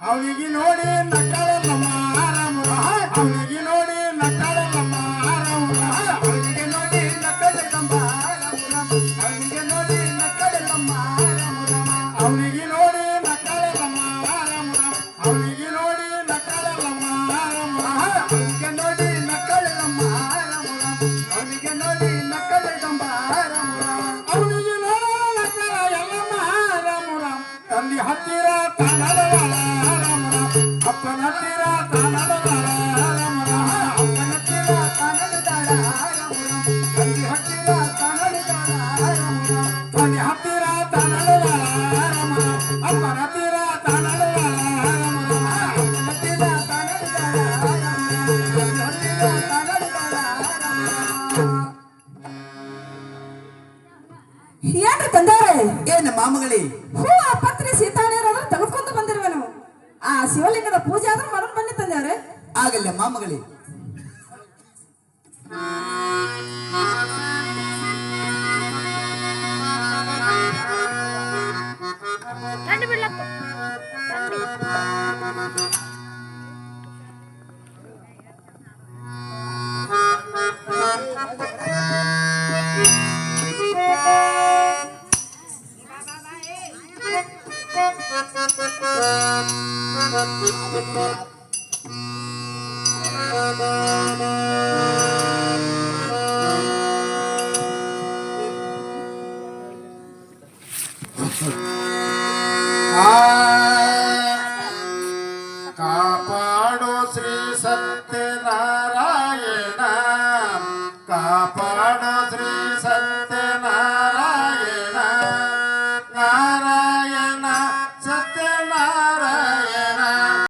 ಅವನಿಗೆ ನೋಡಿ ನಕ್ಕಳಲ್ಲಮ್ಮ ಅವನಿಗೆ ನೋಡಿ ನಕ್ಕಳಲ್ಲಮ್ಮ ಅವನಿಗೆ ನೋಡಿ ನಕ್ಕಳಲ್ಲಮ್ಮ ಅವನಿಗೆ ನೋಡಿ ನಕ್ಕಳಲ್ಲಮ್ಮ ಅವನಿಗೆ ನೋಡಿ ನಕ್ಕಳಲ್ಲಮ್ಮ ಅವನಿಗೆ ನೋಡಿ ನಕ್ಕಳಲ್ಲಮ್ಮ ಅವನಿಗೆ ನೋಡಿ ನಕ್ಕಳಲ್ಲಮ್ಮ ಅವನಿಗೆ ನೋಡಿ ನಕ್ಕಳಲ್ಲಮ್ಮ ಅವನಿಗೆ ನೋಡೋ ನಕ್ಕಳ ಎಲ್ಲಮ್ಮ ತಂದೆ ಹತ್ತಿರ ತಾನದವ ಅಪ್ಪನ ಹತ್ತಿರ ತಾನದವ ಅಪ್ಪನ ಹತ್ತಿರ ತಾನದಾಳ ತಂದೆ ಹತ್ತಿರ ತಾನದಾಳ ತಂದೆ ಹತ್ತಿರ ತಾನದಾಳ ಅಪ್ಪನ ಹತ್ತಿರ ತಾನದಾಳ ಅಪ್ಪನ ಹತ್ತಿರ ತಾನದಾಳ ತಂದೆ ಹತ್ತಿರ ತಾನದಾಳ. ಏನ್ರಿ ತಂದವ್ರೆ? ಏನು ಮಾಮಗಳೇ? ಹೂ ಆ ಪತ್ರಿ ಸೀತಾಣಿಯರಾದ್ರೂ ತೆಗೆದುಕೊಂಡು ಬಂದಿರುವೆನು. ಆ ಶಿವಲಿಂಗದ ಪೂಜೆ ಆದ್ರೂ ಮಾಡೋಣ ಬನ್ನಿ ತಂದವ್ರೆ. ಆಗಲ್ಲ ಮಾಮಗಳೇ. ಕಾಪಾಡೋ ಶ್ರೀ ಸತ್ಯ